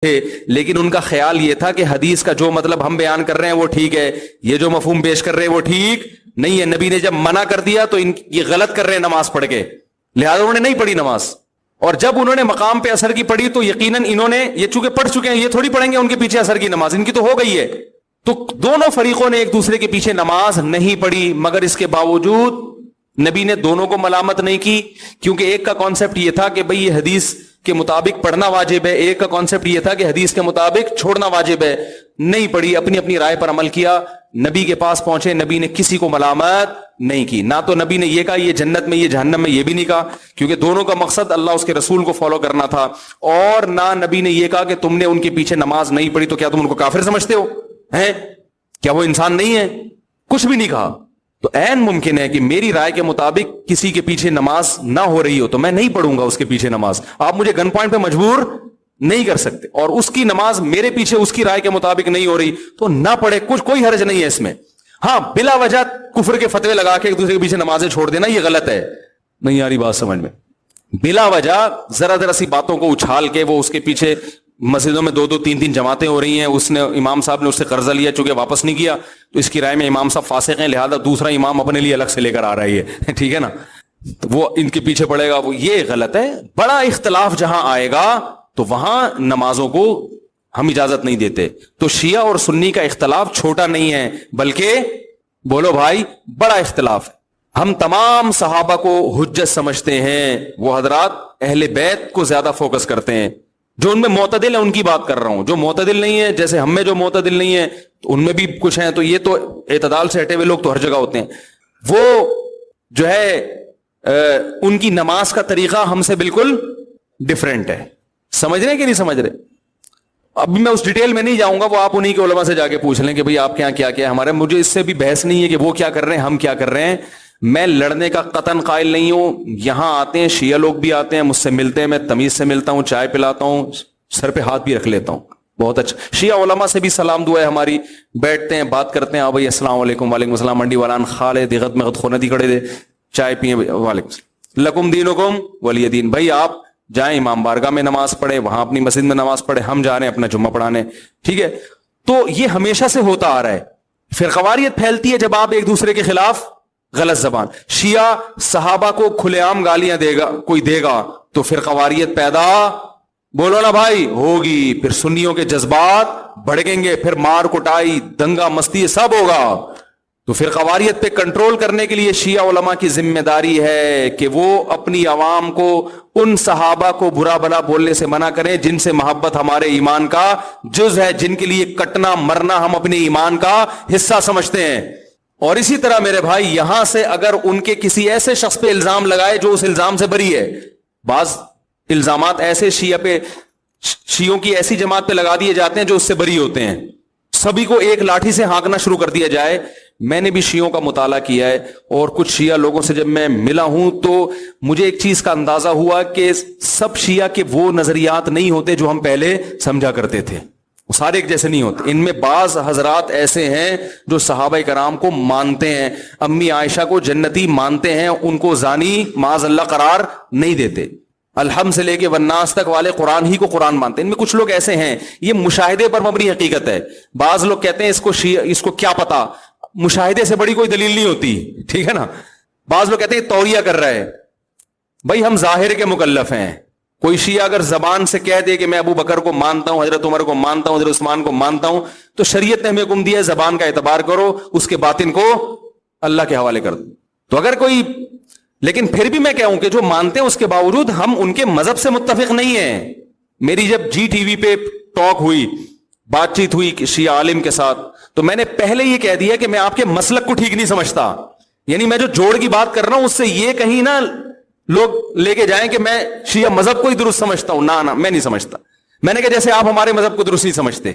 تھے، لیکن ان کا خیال یہ تھا کہ حدیث کا جو مطلب ہم بیان کر رہے ہیں وہ ٹھیک ہے، یہ جو مفہوم پیش کر رہے ہیں وہ ٹھیک نہیں ہے. نبی نے جب منع کر دیا تو یہ غلط کر رہے ہیں نماز پڑھ کے، لہذا انہوں نے نہیں پڑھی نماز. اور جب انہوں نے مقام پہ اثر کی پڑھی تو یقیناً انہوں نے یہ چونکہ پڑھ چکے ہیں، یہ تھوڑی پڑھیں گے ان کے پیچھے اثر کی نماز، ان کی تو ہو گئی ہے. تو دونوں فریقوں نے ایک دوسرے کے پیچھے نماز نہیں پڑھی، مگر اس کے باوجود نبی نے دونوں کو ملامت نہیں کی، کیونکہ ایک کا کانسیپٹ یہ تھا کہ بھئی یہ حدیث کے مطابق پڑھنا واجب ہے، ایک کا کانسیپٹ یہ تھا کہ حدیث کے مطابق چھوڑنا واجب ہے. نہیں پڑھی، اپنی اپنی رائے پر عمل کیا، نبی کے پاس پہنچے، نبی نے کسی کو ملامت نہیں کی. نہ تو نبی نے یہ کہا یہ جنت میں یہ جہنم میں، یہ بھی نہیں کہا، کیونکہ دونوں کا مقصد اللہ اس کے رسول کو فالو کرنا تھا. اور نہ نبی نے یہ کہا کہ تم نے ان کے پیچھے نماز نہیں پڑھی تو کیا تم ان کو کافر سمجھتے ہو ہیں، کیا وہ انسان نہیں ہے، کچھ بھی نہیں کہا. تو عین ممکن ہے کہ میری رائے کے مطابق کسی کے پیچھے نماز نہ ہو رہی ہو تو میں نہیں پڑھوں گا اس کے پیچھے نماز. آپ مجھے گن پوائنٹ پہ مجبور نہیں کر سکتے، اور اس کی نماز میرے پیچھے اس کی رائے کے مطابق نہیں ہو رہی تو نہ پڑھے، کوئی حرج نہیں ہے اس میں. ہاں، بلا وجہ کفر کے فتوے لگا کے ایک دوسرے کے پیچھے نمازیں چھوڑ دینا یہ غلط ہے. نہیں آ رہی بات سمجھ میں؟ بلا وجہ ذرا سی باتوں کو اچھال کے وہ اس کے پیچھے مسجدوں میں 2-3 جماعتیں ہو رہی ہیں، اس نے امام صاحب نے اس سے قرضہ لیا چونکہ واپس نہیں کیا تو اس کی رائے میں امام صاحب فاسق ہیں، لہذا دوسرا امام اپنے لیے الگ سے لے کر آ رہا ہے ٹھیک ہے نا، تو وہ ان کے پیچھے پڑے گا، وہ یہ غلط ہے. بڑا اختلاف جہاں آئے گا تو وہاں نمازوں کو ہم اجازت نہیں دیتے. تو شیعہ اور سنی کا اختلاف چھوٹا نہیں ہے، بلکہ بولو بھائی بڑا اختلاف ہے. ہم تمام صحابہ کو حجت سمجھتے ہیں، وہ حضرات اہل بیت کو زیادہ فوکس کرتے ہیں. جو ان میں معتدل ہیں ان کی بات کر رہا ہوں، جو معتدل نہیں ہے جیسے ہم میں جو معتدل نہیں ہے ان میں بھی کچھ ہیں، تو یہ تو اعتدال سے ہٹے ہوئے لوگ تو ہر جگہ ہوتے ہیں. وہ جو ہے ان کی نماز کا طریقہ ہم سے بالکل ڈیفرنٹ ہے. سمجھ رہے ہیں کہ نہیں سمجھ رہے؟ ابھی میں اس ڈیٹیل میں نہیں جاؤں گا، وہ آپ انہی کے علماء سے جا کے پوچھ لیں کہ بھئی آپ کے یہاں کیا کیا ہے. ہمارے مجھے اس سے بھی بحث نہیں ہے کہ وہ کیا کر رہے ہیں ہم کیا کر رہے ہیں. میں لڑنے کا قطن قائل نہیں ہوں. یہاں آتے ہیں شیعہ لوگ بھی آتے ہیں، مجھ سے ملتے ہیں، میں تمیز سے ملتا ہوں، چائے پلاتا ہوں، سر پہ ہاتھ بھی رکھ لیتا ہوں. بہت اچھا. شیعہ علماء سے بھی سلام دعا ہے ہماری، بیٹھتے ہیں بات کرتے ہیں. بھائی السلام علیکم. وعلیکم السلام. منڈی والان خالے دیغت میں خوندی کھڑے دے چائے پیئے. وعلیکم السلام. لکم دینکم ولی دین. بھائی آپ جائیں امام بارگاہ میں نماز پڑھے، وہاں اپنی مسجد میں نماز پڑھے، ہم جا رہے ہیں اپنا جمعہ پڑھانے. ٹھیک ہے، تو یہ ہمیشہ سے ہوتا آ رہا ہے. فرقواریت پھیلتی ہے جب آپ ایک دوسرے کے خلاف غلط زبان. شیعہ صحابہ کو کھلے عام گالیاں دے گا، کوئی دے گا تو فرقواریت پیدا بولو نا بھائی ہوگی. پھر سنیوں کے جذبات بڑھیں گے، پھر مار کٹائی دنگا مستی سب ہوگا. تو فرقواریت پہ کنٹرول کرنے کے لیے شیعہ علماء کی ذمہ داری ہے کہ وہ اپنی عوام کو ان صحابہ کو برا بھلا بولنے سے منع کریں جن سے محبت ہمارے ایمان کا جز ہے، جن کے لیے کٹنا مرنا ہم اپنے ایمان کا حصہ سمجھتے ہیں. اور اسی طرح میرے بھائی یہاں سے اگر ان کے کسی ایسے شخص پہ الزام لگائے جو اس الزام سے بری ہے، بعض الزامات ایسے شیعوں کی ایسی جماعت پہ لگا دیے جاتے ہیں جو اس سے بری ہوتے ہیں، سبھی کو ایک لاٹھی سے ہانکنا شروع کر دیا جائے. میں نے بھی شیعوں کا مطالعہ کیا ہے اور کچھ شیعہ لوگوں سے جب میں ملا ہوں تو مجھے ایک چیز کا اندازہ ہوا کہ سب شیعہ کے وہ نظریات نہیں ہوتے جو ہم پہلے سمجھا کرتے تھے، سارے ایک جیسے نہیں ہوتے. ان میں بعض حضرات ایسے ہیں جو صحابہ کرام کو مانتے ہیں، امی عائشہ کو جنتی مانتے ہیں، ان کو زانی معاذ اللہ قرار نہیں دیتے. الحمد سے لے کے والناس تک والے قرآن ہی کو قرآن مانتے ہیں. ان میں کچھ لوگ ایسے ہیں، یہ مشاہدے پر مبنی حقیقت ہے. بعض لوگ کہتے ہیں اس کو کیا پتا، مشاہدے سے بڑی کوئی دلیل نہیں ہوتی. ٹھیک ہے نا. بعض لوگ کہتے ہیں توریہ کر رہا ہے. بھائی ہم ظاہر کے مکلف ہیں. کوئی شیعہ اگر زبان سے کہہ دے کہ میں ابو بکر کو مانتا ہوں، حضرت عمر کو مانتا ہوں، حضرت عثمان کو مانتا ہوں، تو شریعت نے ہمیں حکم دیا ہے زبان کا اعتبار کرو، اس کے باطن کو اللہ کے حوالے کر دو. تو اگر کوئی، لیکن پھر بھی میں کہوں کہ جو مانتے ہیں اس کے باوجود ہم ان کے مذہب سے متفق نہیں ہیں. میری جب جی ٹی وی پہ ٹاک ہوئی، بات چیت ہوئی شیعہ عالم کے ساتھ، تو میں نے پہلے یہ کہہ دیا کہ میں آپ کے مسلک کو ٹھیک نہیں سمجھتا. یعنی میں جو جوڑ کی بات کر رہا ہوں اس سے یہ کہیں نہ لوگ لے کے جائیں کہ میں شیعہ مذہب کو ہی درست سمجھتا ہوں. نہ میں نہیں سمجھتا. میں نے کہا جیسے آپ ہمارے مذہب کو درست نہیں سمجھتے،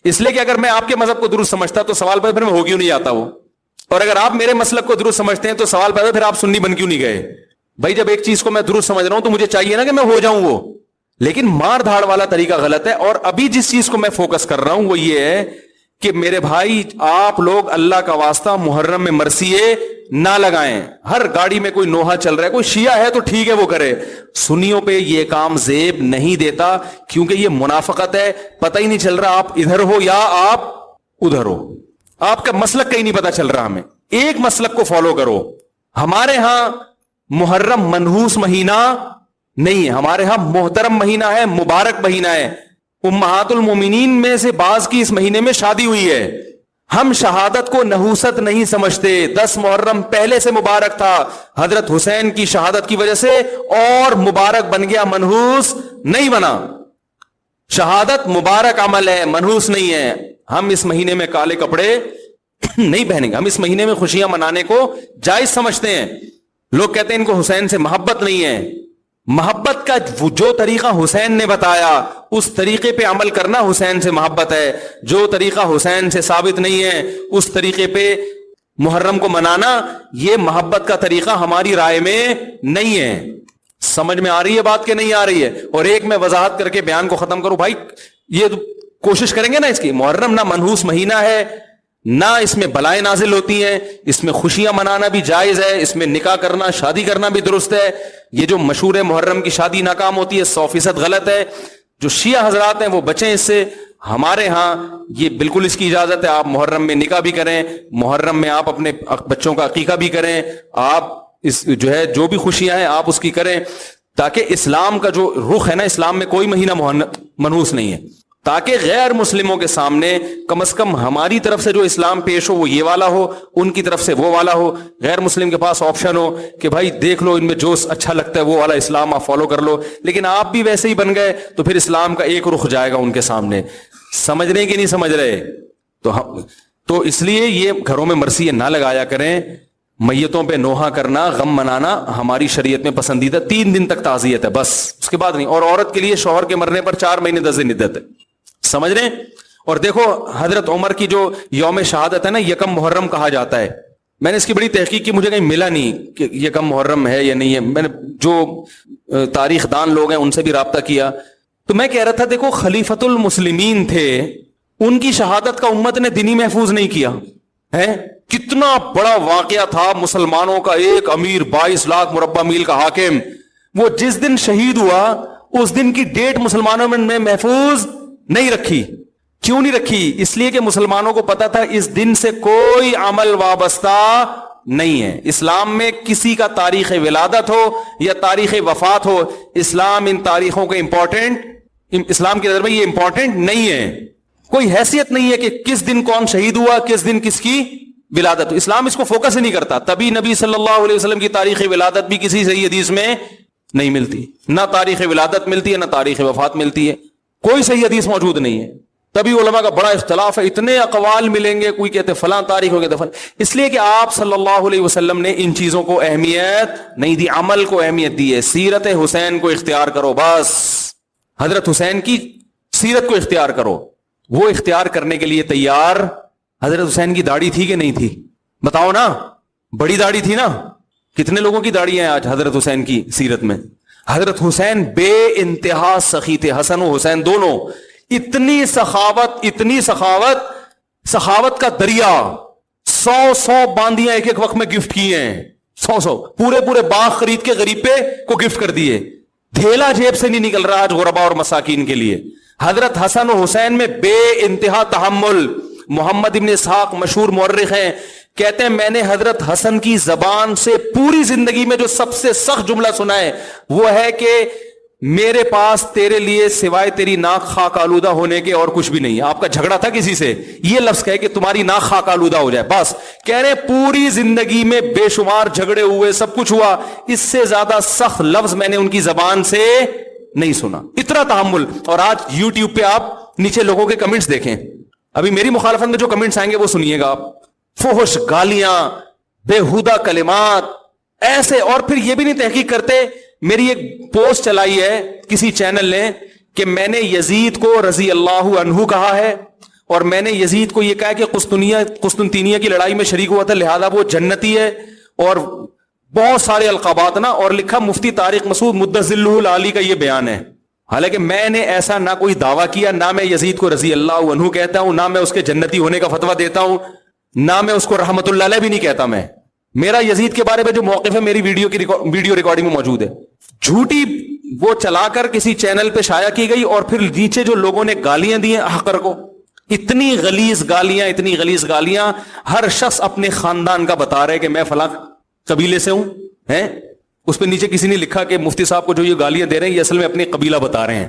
اس لیے کہ اگر میں آپ کے مذہب کو درست سمجھتا تو سوال پیدا پھر میں ہو کیوں نہیں آتا وہ، اور اگر آپ میرے مسلک کو درست سمجھتے ہیں تو سوال پیدا پھر آپ سنی بن کیوں نہیں گئے. بھائی جب ایک چیز کو میں درست سمجھ رہا ہوں تو مجھے چاہیے نا کہ میں ہو جاؤں وہ. لیکن مار دھاڑ والا طریقہ غلط ہے. اور ابھی جس چیز کو میں فوکس کر رہا ہوں وہ یہ ہے کہ میرے بھائی آپ لوگ اللہ کا واسطہ محرم میں مرثیے نہ لگائیں. ہر گاڑی میں کوئی نوحہ چل رہا ہے, کوئی شیعہ ہے تو ٹھیک ہے وہ کرے, سنیوں پہ یہ کام زیب نہیں دیتا, کیونکہ یہ منافقت ہے. پتہ ہی نہیں چل رہا آپ ادھر ہو یا آپ ادھر ہو, آپ کا مسلک کہیں نہیں پتا چل رہا. ہمیں ایک مسلک کو فالو کرو. ہمارے ہاں محرم منحوس مہینہ نہیں ہے, ہمارے ہاں محترم مہینہ ہے, مبارک مہینہ ہے. امہات المومنین میں سے بعض کی اس مہینے میں شادی ہوئی ہے. ہم شہادت کو نحوست نہیں سمجھتے. 10 محرم پہلے سے مبارک تھا, حضرت حسین کی شہادت کی وجہ سے اور مبارک بن گیا, منحوس نہیں بنا. شہادت مبارک عمل ہے, منحوس نہیں ہے. ہم اس مہینے میں کالے کپڑے نہیں پہنیں گے. ہم اس مہینے میں خوشیاں منانے کو جائز سمجھتے ہیں. لوگ کہتے ہیں ان کو حسین سے محبت نہیں ہے. محبت کا جو طریقہ حسین نے بتایا اس طریقے پہ عمل کرنا حسین سے محبت ہے. جو طریقہ حسین سے ثابت نہیں ہے اس طریقے پہ محرم کو منانا یہ محبت کا طریقہ ہماری رائے میں نہیں ہے. سمجھ میں آ رہی ہے بات کہ نہیں آ رہی ہے؟ اور ایک میں وضاحت کر کے بیان کو ختم کروں. بھائی یہ کوشش کریں گے نا اس کی, محرم نہ منحوس مہینہ ہے, نہ اس میں بلائیں نازل ہوتی ہیں, اس میں خوشیاں منانا بھی جائز ہے, اس میں نکاح کرنا شادی کرنا بھی درست ہے. یہ جو مشہور ہے محرم کی شادی ناکام ہوتی ہے 100% غلط ہے. جو شیعہ حضرات ہیں وہ بچیں اس سے. ہمارے ہاں یہ بالکل اس کی اجازت ہے, آپ محرم میں نکاح بھی کریں, محرم میں آپ اپنے بچوں کا عقیقہ بھی کریں, آپ اس جو ہے جو بھی خوشیاں ہیں آپ اس کی کریں, تاکہ اسلام کا جو رخ ہے نا, اسلام میں کوئی مہینہ منحوس نہیں ہے, تاکہ غیر مسلموں کے سامنے کم از کم ہماری طرف سے جو اسلام پیش ہو وہ یہ والا ہو, ان کی طرف سے وہ والا ہو. غیر مسلم کے پاس آپشن ہو کہ بھائی دیکھ لو ان میں جو اچھا لگتا ہے وہ والا اسلام آپ فالو کر لو, لیکن آپ بھی ویسے ہی بن گئے تو پھر اسلام کا ایک رخ جائے گا ان کے سامنے. سمجھ رہے کہ نہیں سمجھ رہے؟ تو اس لیے یہ گھروں میں مرثیے نہ لگایا کریں. میتوں پہ نوحہ کرنا, غم منانا ہماری شریعت میں پسندیدہ. 3 دن تک تعزیت ہے بس, اس کے بعد نہیں. اور عورت کے لیے شوہر کے مرنے پر 4 مہینے 10 دن عدت ہے. سمجھ رہے ہیں؟ اور دیکھو حضرت عمر کی جو یوم شہادت ہے نا, 1 محرم کہا جاتا ہے. میں نے اس کی بڑی تحقیق کی, مجھے کہیں ملا نہیں کہ 1 محرم ہے یا نہیں ہے. میں نے جو تاریخ دان لوگ ہیں ان سے بھی رابطہ کیا تو میں کہہ رہا تھا دیکھو خلیفۃ المسلمین تھے, ان کی شہادت کا امت نے دینی محفوظ نہیں کیا ہے. کتنا بڑا واقعہ تھا مسلمانوں کا, ایک امیر 22 لاکھ مربع میل کا حاکم, وہ جس دن شہید ہوا اس دن کی ڈیٹ مسلمانوں میں محفوظ نہیں رکھی. کیوں نہیں رکھی؟ اس لیے کہ مسلمانوں کو پتا تھا اس دن سے کوئی عمل وابستہ نہیں ہے. اسلام میں کسی کا تاریخ ولادت ہو یا تاریخ وفات ہو, اسلام ان تاریخوں کے اسلام کی نظر میں یہ امپورٹنٹ نہیں ہے. کوئی حیثیت نہیں ہے کہ کس دن کون شہید ہوا, کس دن کس کی ولادت. اسلام اس کو فوکس ہی نہیں کرتا. تبھی نبی صلی اللہ علیہ وسلم کی تاریخ ولادت بھی کسی صحیح حدیث میں نہیں ملتی, نہ تاریخ ولادت ملتی ہے نہ تاریخ وفات ملتی ہے, کوئی صحیح حدیث موجود نہیں ہے. تبھی علماء کا بڑا اختلاف ہے, اتنے اقوال ملیں گے, کوئی کہتے فلاں تاریخ ہو گیا, اس لیے کہ آپ صلی اللہ علیہ وسلم نے ان چیزوں کو اہمیت نہیں دی, عمل کو اہمیت دی ہے. سیرت حسین کو اختیار کرو بس, حضرت حسین کی سیرت کو اختیار کرو. وہ اختیار کرنے کے لیے تیار. حضرت حسین کی داڑھی تھی کہ نہیں تھی؟ بتاؤ نا, بڑی داڑھی تھی نا. کتنے لوگوں کی داڑھی ہیں آج حضرت حسین کی سیرت میں؟ حضرت حسین بے انتہا سخی تھے, حسن و حسین دونوں. اتنی سخاوت سخاوت کا دریا, 100 باندیاں ایک وقت میں گفٹ کی ہیں, 100 پورے باغ خرید کے غریب پہ کو گفٹ کر دیے. دھیلا جیب سے نہیں نکل رہا آج غربا اور مساکین کے لیے. حضرت حسن و حسین میں بے انتہا تحمل. محمد ابن اسحاق مشہور مورخ ہیں, کہتے ہیں میں نے حضرت حسن کی زبان سے پوری زندگی میں جو سب سے سخت جملہ سنا ہے وہ ہے کہ میرے پاس تیرے لیے سوائے تیری ناک خاک آلودہ ہونے کے اور کچھ بھی نہیں. آپ کا جھگڑا تھا کسی سے, یہ لفظ کہے کہ تمہاری ناک خاک آلودہ ہو جائے بس. کہہ رہے پوری زندگی میں بے شمار جھگڑے ہوئے, سب کچھ ہوا, اس سے زیادہ سخت لفظ میں نے ان کی زبان سے نہیں سنا. اتنا تحمل. اور آج یوٹیوب پہ آپ نیچے لوگوں کے کمنٹس دیکھیں, ابھی میری مخالفت میں جو کمنٹس آئیں گے وہ سنیے گا آپ. فحش گالیاں, بےہودہ کلمات ایسے. اور پھر یہ بھی نہیں تحقیق کرتے. میری ایک پوسٹ چلائی ہے کسی چینل نے کہ میں نے یزید کو رضی اللہ عنہ کہا ہے, اور میں نے یزید کو یہ کہا کہ قسطنطینیہ کی لڑائی میں شریک ہوا تھا لہذا وہ جنتی ہے, اور بہت سارے القابات نا. اور لکھا مفتی طارق مسعود مدظلہ العالی کا یہ بیان ہے. حالانکہ میں نے ایسا نہ کوئی دعویٰ کیا، نہ میں یزید کو رضی اللہ عنہ کہتا ہوں، نہ میں اس کے جنتی ہونے کا فتویٰ دیتا ہوں، نہ میں اس کو رحمت اللہ علیہ بھی نہیں کہتا. میں میرا یزید کے بارے میں جو موقف ہے میری ویڈیو ریکارڈنگ میں موجود ہے. جھوٹی وہ چلا کر کسی چینل پہ شائع کی گئی، اور پھر نیچے جو لوگوں نے گالیاں دی ہیں احقر کو، اتنی غلیظ گالیاں. ہر شخص اپنے خاندان کا بتا رہے کہ میں فلاں قبیلے سے ہوں ہیں. اس پہ نیچے کسی نے لکھا کہ مفتی صاحب کو جو یہ گالیاں دے رہے ہیں یہ اصل میں اپنے قبیلہ بتا رہے ہیں.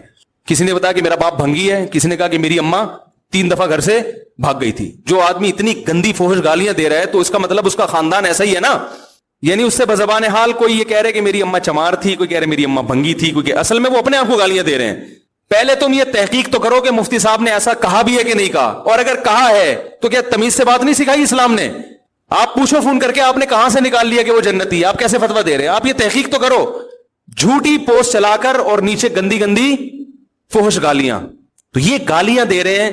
کسی نے بتایا کہ میرا باپ بھنگی ہے، کسی نے کہا کہ میری اماں 3 دفعہ گھر سے بھاگ گئی تھی. جو آدمی اتنی گندی فحش گالیاں دے رہا ہے تو اس کا مطلب اس کا خاندان ایسا ہی ہے نا. یعنی اس سے بزبان حال کوئی یہ کہہ رہے کہ میری اماں چمار تھی، کوئی کہہ رہے میری اماں بھنگی تھی، کوئی کہ اصل میں وہ اپنے آپ کو گالیاں دے رہے ہیں. پہلے تم یہ تحقیق تو کرو کہ مفتی صاحب نے ایسا کہا بھی ہے کہ نہیں کہا، اور اگر کہا ہے تو کیا تمیز سے بات نہیں سکھائی اسلام نے؟ آپ پوچھو فون کر کے آپ نے کہاں سے نکال لیا کہ وہ جنتی، آپ کیسے فتویٰ دے رہے ہیں؟ آپ یہ تحقیق تو کرو. جھوٹی پوسٹ چلا کر اور نیچے گندی گندی فحش گالیاں. تو یہ گالیاں دے رہے ہیں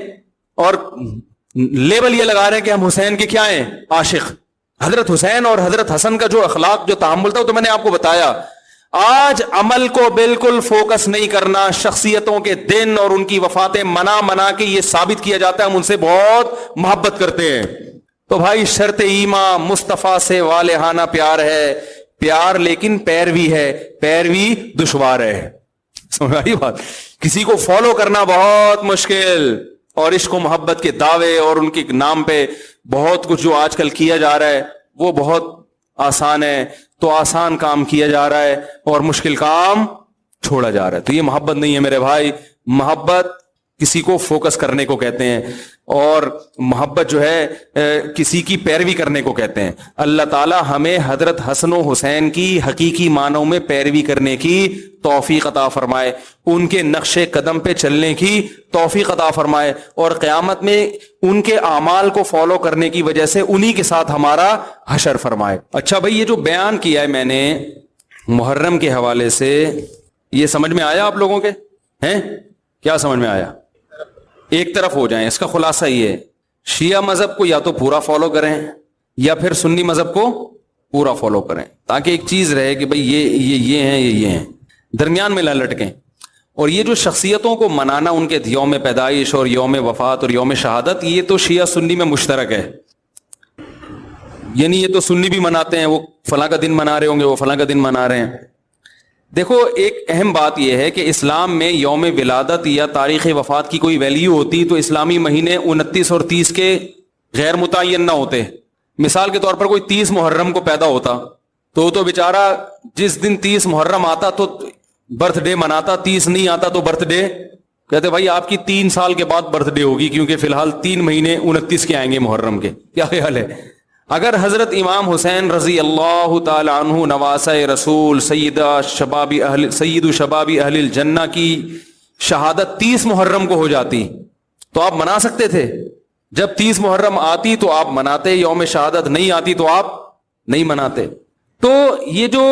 اور لیبل یہ لگا رہے ہیں کہ ہم حسین کے کیا ہیں؟ عاشق. حضرت حسین اور حضرت حسن کا جو اخلاق جو تعامل تھا وہ تو میں نے آپ کو بتایا. آج عمل کو بالکل فوکس نہیں کرنا، شخصیتوں کے دن اور ان کی وفاتیں منا کے یہ ثابت کیا جاتا ہے ہم ان سے بہت محبت کرتے ہیں. تو بھائی شرط ایمان مصطفیٰ سے والہانہ پیار ہے، پیار لیکن پیروی ہے، پیروی دشوار ہے. سمجھ آئی بات؟ کسی کو فالو کرنا بہت مشکل، اور عشق و محبت کے دعوے اور ان کے نام پہ بہت کچھ جو آج کل کیا جا رہا ہے وہ بہت آسان ہے. تو آسان کام کیا جا رہا ہے اور مشکل کام چھوڑا جا رہا ہے. تو یہ محبت نہیں ہے میرے بھائی. محبت کسی کو فوکس کرنے کو کہتے ہیں، اور محبت جو ہے کسی کی پیروی کرنے کو کہتے ہیں. اللہ تعالی ہمیں حضرت حسن و حسین کی حقیقی معنوں میں پیروی کرنے کی توفیق عطا فرمائے، ان کے نقش قدم پہ چلنے کی توفیق عطا فرمائے، اور قیامت میں ان کے اعمال کو فالو کرنے کی وجہ سے انہی کے ساتھ ہمارا حشر فرمائے. اچھا بھائی، یہ جو بیان کیا ہے میں نے محرم کے حوالے سے، یہ سمجھ میں آیا آپ لوگوں کے ہیں؟ کیا سمجھ میں آیا؟ ایک طرف ہو جائیں. اس کا خلاصہ یہ ہے، شیعہ مذہب کو یا تو پورا فالو کریں یا پھر سنی مذہب کو پورا فالو کریں، تاکہ ایک چیز رہے کہ بھئی یہ ہیں یہ ہیں، درمیان میں نہ لٹکیں. اور یہ جو شخصیتوں کو منانا، ان کے یوم پیدائش اور یوم وفات اور یوم شہادت، یہ تو شیعہ سنی میں مشترک ہے. یعنی یہ تو سنی بھی مناتے ہیں، وہ فلاں کا دن منا رہے ہوں گے، وہ فلاں کا دن منا رہے ہیں. دیکھو ایک اہم بات یہ ہے کہ اسلام میں یوم ولادت یا تاریخ وفات کی کوئی ویلیو ہوتی تو اسلامی مہینے 29 اور 30 کے غیر متعین نہ ہوتے. مثال کے طور پر کوئی 30 محرم کو پیدا ہوتا تو بیچارہ جس دن 30 محرم آتا تو برتھ ڈے مناتا، 30 نہیں آتا تو برتھ ڈے کہتے بھائی آپ کی 3 سال کے بعد برتھ ڈے ہوگی، کیونکہ فی الحال 3 مہینے 29 کے آئیں گے محرم کے. کیا خیال ہے؟ اگر حضرت امام حسین رضی اللہ تعالی عنہ نواسہ رسول سید شباب اہل الجنہ کی شہادت 30 محرم کو ہو جاتی تو آپ منا سکتے تھے. جب 30 محرم آتی تو آپ مناتے، یوم شہادت نہیں آتی تو آپ نہیں مناتے. تو یہ جو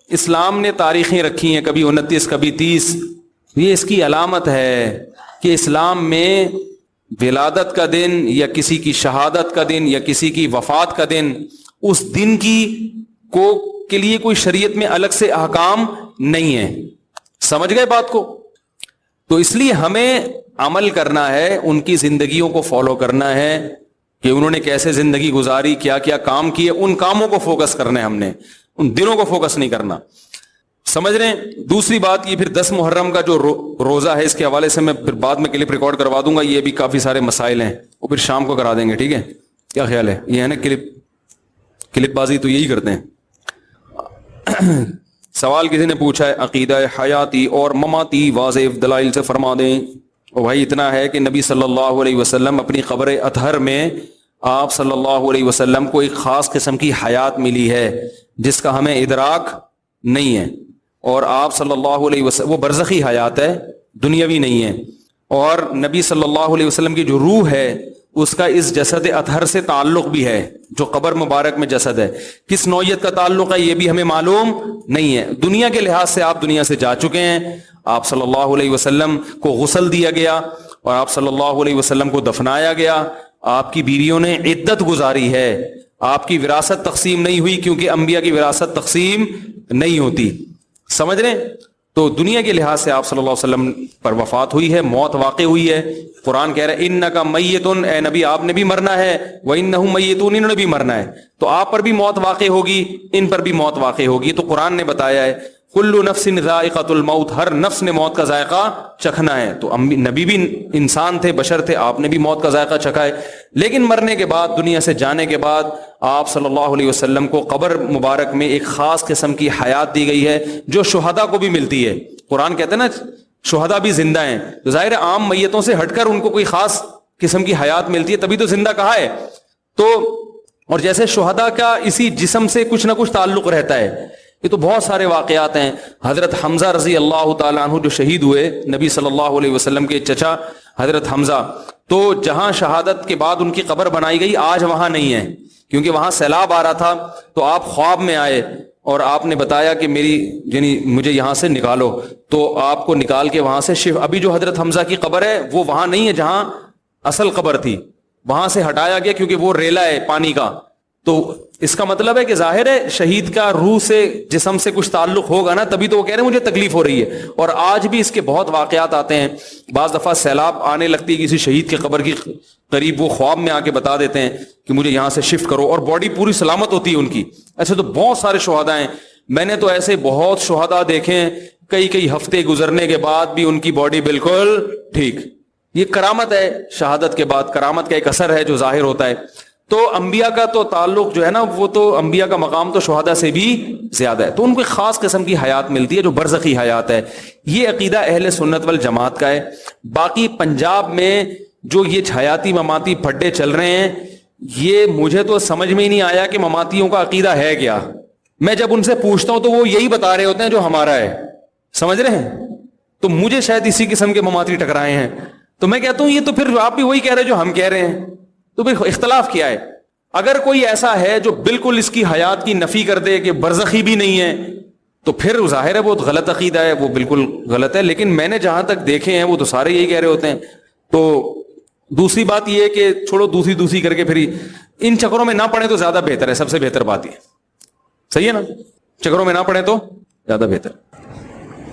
اسلام نے تاریخیں رکھی ہیں، کبھی 29 کبھی 30، یہ اس کی علامت ہے کہ اسلام میں ولادت کا دن یا کسی کی شہادت کا دن یا کسی کی وفات کا دن، اس دن کے لیے کوئی شریعت میں الگ سے احکام نہیں ہے. سمجھ گئے بات کو؟ تو اس لیے ہمیں عمل کرنا ہے، ان کی زندگیوں کو فالو کرنا ہے کہ انہوں نے کیسے زندگی گزاری، کیا کیا کام کیے، ان کاموں کو فوکس کرنا ہے ہم نے، ان دنوں کو فوکس نہیں کرنا. سمجھ رہے ہیں؟ دوسری بات یہ پھر 10 محرم کا جو روزہ ہے، اس کے حوالے سے میں پھر بعد میں کلپ ریکارڈ کروا دوں گا. یہ بھی کافی سارے مسائل ہیں، وہ پھر شام کو کرا دیں گے. ٹھیک ہے؟ کیا خیال ہے؟ یہ ہے نا کلپ بازی تو یہی کرتے ہیں. سوال کسی نے پوچھا ہے، عقیدہ حیاتی اور مماتی واضح دلائل سے فرما دیں. اور بھائی اتنا ہے کہ نبی صلی اللہ علیہ وسلم اپنی قبر اطہر میں آپ صلی اللہ علیہ وسلم کو ایک خاص قسم کی حیات ملی ہے جس کا ہمیں ادراک نہیں ہے. اور آپ صلی اللہ علیہ وسلم وہ برزخی حیات ہے، دنیاوی نہیں ہے. اور نبی صلی اللہ علیہ وسلم کی جو روح ہے اس کا اس جسد اطہر سے تعلق بھی ہے، جو قبر مبارک میں جسد ہے. کس نوعیت کا تعلق ہے یہ بھی ہمیں معلوم نہیں ہے. دنیا کے لحاظ سے آپ دنیا سے جا چکے ہیں، آپ صلی اللہ علیہ وسلم کو غسل دیا گیا اور آپ صلی اللہ علیہ وسلم کو دفنایا گیا. آپ کی بیویوں نے عدت گزاری ہے. آپ کی وراثت تقسیم نہیں ہوئی کیونکہ انبیاء کی وراثت تقسیم نہیں ہوتی. سمجھ رہے ہیں؟ تو دنیا کے لحاظ سے آپ صلی اللہ علیہ وسلم پر وفات ہوئی ہے, موت واقع ہوئی ہے. قرآن کہہ رہا ہے انکا میتن, اے نبی آپ نے بھی مرنا ہے, وانہم میتون, انہوں نے بھی مرنا ہے. تو آپ پر بھی موت واقع ہوگی, ان پر بھی موت واقع ہوگی. تو قرآن نے بتایا ہے کل نفس ذائقۃ الموت, ہر نفس نے موت کا ذائقہ چکھنا ہے. تو نبی بھی انسان تھے, بشر تھے, آپ نے بھی موت کا ذائقہ چکھا ہے. لیکن مرنے کے بعد, دنیا سے جانے کے بعد, آپ صلی اللہ علیہ وسلم کو قبر مبارک میں ایک خاص قسم کی حیات دی گئی ہے جو شہداء کو بھی ملتی ہے. قرآن کہتے ہیں نا شہداء بھی زندہ ہیں, تو ظاہر عام میتوں سے ہٹ کر ان کو کوئی خاص قسم کی حیات ملتی ہے, تبھی تو زندہ کہا ہے. تو اور جیسے شہداء کا اسی جسم سے کچھ نہ کچھ تعلق رہتا ہے. یہ تو بہت سارے واقعات ہیں. حضرت حمزہ رضی اللہ تعالیٰ عنہ جو شہید ہوئے, نبی صلی اللہ علیہ وسلم کے چچا حضرت حمزہ, تو جہاں شہادت کے بعد ان کی قبر بنائی گئی آج وہاں نہیں ہے, کیونکہ وہاں سیلاب آ رہا تھا. تو آپ خواب میں آئے اور آپ نے بتایا کہ یعنی مجھے یہاں سے نکالو. تو آپ کو نکال کے وہاں سے ابھی جو حضرت حمزہ کی قبر ہے وہ وہاں نہیں ہے جہاں اصل قبر تھی, وہاں سے ہٹایا گیا کیونکہ وہ ریلا ہے پانی کا. تو اس کا مطلب ہے کہ ظاہر ہے شہید کا روح سے, جسم سے کچھ تعلق ہوگا نا, تبھی تو وہ کہہ رہے ہیں مجھے تکلیف ہو رہی ہے. اور آج بھی اس کے بہت واقعات آتے ہیں. بعض دفعہ سیلاب آنے لگتی ہے کسی شہید کی قبر کی قریب, وہ خواب میں آ کے بتا دیتے ہیں کہ مجھے یہاں سے شفٹ کرو, اور باڈی پوری سلامت ہوتی ہے ان کی. ایسے تو بہت سارے شہداء ہیں, میں نے تو ایسے بہت شہداء دیکھے ہیں کئی ہفتے گزرنے کے بعد بھی ان کی باڈی بالکل ٹھیک. یہ کرامت ہے, شہادت کے بعد کرامت کا ایک اثر ہے جو ظاہر ہوتا ہے. تو انبیاء کا تو تعلق جو ہے نا, وہ تو انبیاء کا مقام تو شہداء سے بھی زیادہ ہے. تو ان کو ایک خاص قسم کی حیات ملتی ہے جو برزخی حیات ہے. یہ عقیدہ اہل سنت والجماعت کا ہے. باقی پنجاب میں جو یہ حیاتی مماتی پھڈے چل رہے ہیں, یہ مجھے تو سمجھ میں ہی نہیں آیا کہ مماتیوں کا عقیدہ ہے کیا. میں جب ان سے پوچھتا ہوں تو وہ یہی بتا رہے ہوتے ہیں جو ہمارا ہے, سمجھ رہے ہیں. تو مجھے شاید اسی قسم کے مماتی ٹکرائے ہیں. تو میں کہتا ہوں یہ تو پھر آپ بھی وہی کہہ رہے جو ہم کہہ رہے ہیں, تو پھر اختلاف کیا ہے. اگر کوئی ایسا ہے جو بالکل اس کی حیات کی نفی کر دے کہ برزخی بھی نہیں ہے, تو پھر ظاہر ہے وہ غلط عقیدہ ہے, وہ بالکل غلط ہے. لیکن میں نے جہاں تک دیکھے ہیں وہ تو سارے یہی کہہ رہے ہوتے ہیں. تو دوسری بات یہ ہے کہ چھوڑو دوسری کر کے پھر ان چکروں میں نہ پڑے تو زیادہ بہتر ہے. سب سے بہتر بات یہ صحیح ہے نا, چکروں میں نہ پڑے تو زیادہ بہتر.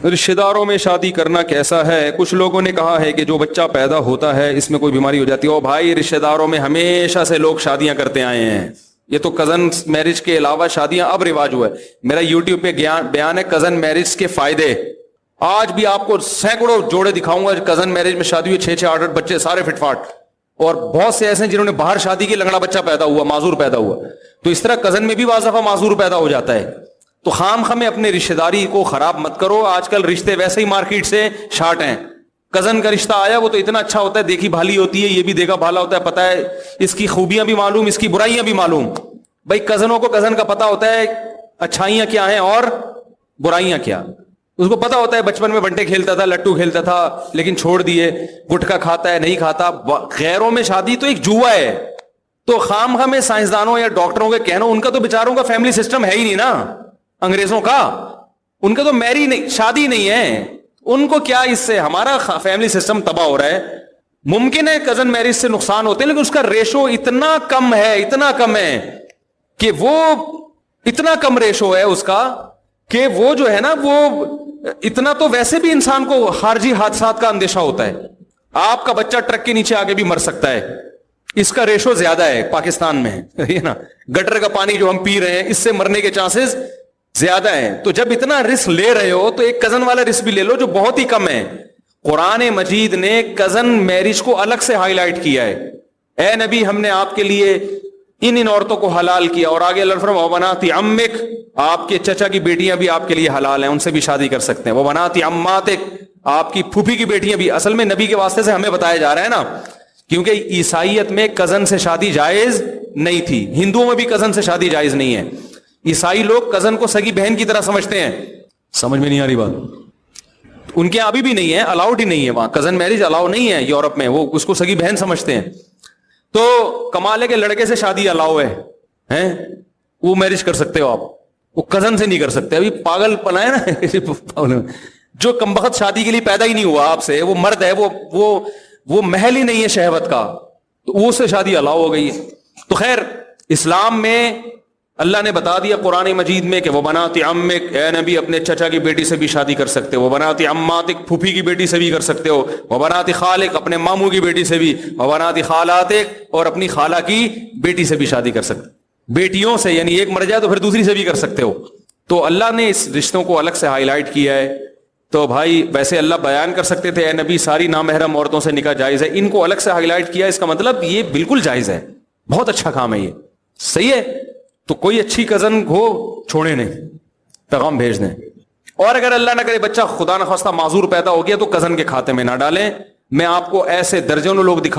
رشتہ داروں میں شادی کرنا کیسا ہے؟ کچھ لوگوں نے کہا ہے کہ جو بچہ پیدا ہوتا ہے اس میں کوئی بیماری ہو جاتی ہے. او بھائی, رشتہ داروں میں ہمیشہ سے لوگ شادیاں کرتے آئے ہیں. یہ تو کزن میرج کے علاوہ شادیاں اب رواج ہوا ہے. میرا یوٹیوب پہ بیان ہے کزن میرج کے فائدے. آج بھی آپ کو سینکڑوں جوڑے دکھاؤں گا کزن میرج میں شادی ہوئی, 6-8 بچے سارے فٹ فاٹ. اور بہت سے ایسے ہیں جنہوں نے باہر شادی کی, لنگڑا بچہ پیدا ہوا, معذور پیدا ہوا. تو اس طرح کزن میں بھی بعض دفعہ معذور پیدا ہو جاتا ہے. تو خام خامے اپنے رشتہ داری کو خراب مت کرو. آج کل رشتے ویسے ہی مارکیٹ سے شارٹ ہیں. کزن کا رشتہ آیا وہ تو اتنا اچھا ہوتا ہے, دیکھی بھالی ہوتی ہے, یہ بھی دیکھا بھالا ہوتا ہے, پتا ہے اس کی خوبیاں بھی معلوم, اس کی برائیاں بھی معلوم. بھائی کزنوں کو کزن کا پتا ہوتا ہے اچھائیاں کیا ہیں اور برائیاں کیا. اس کو پتا ہوتا ہے بچپن میں بنٹے کھیلتا تھا, لٹو کھیلتا تھا, لیکن چھوڑ دیے. گٹکا کھاتا ہے, نہیں کھاتا. غیروں میں شادی تو ایک جوا ہے. تو خام خامے سائنسدانوں یا ڈاکٹروں کے کہنا, ان کا تو بیچاروں کا فیملی سسٹم ہے ہی نہیں نا, انگریزوں کا. ان کا تو شادی نہیں ہے. ان کو کیا اس سے, ہمارا فیملی سسٹم تباہ ہو رہا ہے. ممکن ہے کزن میرج سے نقصان ہوتے ہیں, لیکن اس کا ریشو اتنا کم ہے کہ وہ اتنا کم ریشو ہے اس کا کہ وہ جو ہے نا, وہ اتنا تو ویسے بھی انسان کو خارجی حادثات کا اندیشہ ہوتا ہے. آپ کا بچہ ٹرک کے نیچے آگے بھی مر سکتا ہے. اس کا ریشو زیادہ ہے پاکستان میں, نا. گٹر کا پانی جو ہم پی رہے ہیں اس سے مرنے کے چانسز زیادہ ہیں. تو جب اتنا رسک لے رہے ہو تو ایک کزن والا رسک بھی لے لو جو بہت ہی کم ہے. قرآن مجید نے کزن میرج کو الگ سے ہائی لائٹ کیا ہے. اے نبی, ہم نے آپ کے لیے ان عورتوں کو حلال کیا. اور آگے اللہ فرمایا وبناتی عمک, آپ کے چچا کی بیٹیاں بھی آپ کے لیے حلال ہیں, ان سے بھی شادی کر سکتے ہیں. وبناتی عماتک, آپ کی پھوپھی کی بیٹیاں بھی. اصل میں نبی کے واسطے سے ہمیں بتایا جا رہا ہے نا, کیونکہ عیسائیت میں کزن سے شادی جائز نہیں تھی, ہندوؤں میں بھی کزن سے شادی جائز نہیں ہے. عیسائی لوگ کزن کو سگی بہن کی طرح سمجھتے ہیں. سمجھ میں نہیں آ رہی بات؟ ان کے ابھی بھی نہیں ہے, الاؤڈ ہی نہیں ہے وہاں, کزن میرج الاؤ نہیں ہے یورپ میں, وہ اس کو سگی بہن سمجھتے ہیں. تو کمال ہے کہ لڑکے سے شادی الاؤ ہے, وہ میرج کر سکتے ہو آپ, وہ کزن سے نہیں کر سکتے. ابھی پاگل پنا ہے نا, جو کمبخت شادی کے لیے پیدا ہی نہیں ہوا آپ سے, وہ مرد ہے, وہ محل ہی نہیں ہے شہوت کا, تو وہ سے شادی الاؤ ہو گئی ہے. تو خیر, اسلام میں اللہ نے بتا دیا قرآن مجید میں کہ وہ بنات عمک، اے نبی اپنے چچا کی بیٹی سے بھی شادی کر سکتے ہو، وہ بنات عماتک، پھوپھی کی بیٹی سے بھی کر سکتے ہو، وہ بنات خالق، اپنے ماموں کی بیٹی سے بھی، وہ بنات خالاتک، اور اپنی خالہ کی بیٹی سے بھی شادی کر سکتے، بیٹیوں سے، یعنی ایک مر جائے تو پھر دوسری سے بھی کر سکتے ہو. تو اللہ نے اس رشتوں کو الگ سے ہائی لائٹ کیا ہے. تو بھائی ویسے اللہ بیان کر سکتے تھے اے نبی ساری نامحرم عورتوں سے نکاح جائز ہے، ان کو الگ سے ہائی لائٹ کیا، اس کا مطلب یہ بالکل جائز ہے، بہت اچھا کام ہے، یہ صحیح ہے. تو کوئی اچھی کزن ہو چھوڑے نہیں، پیغام بھیج دیں. اور اگر اللہ نہ کرے بچہ خدا نخواستہ معذور پیدا ہو گیا تو کزن کے کھاتے میں نہ ڈالیں. میں آپ کو ایسے درجنوں لوگ دکھا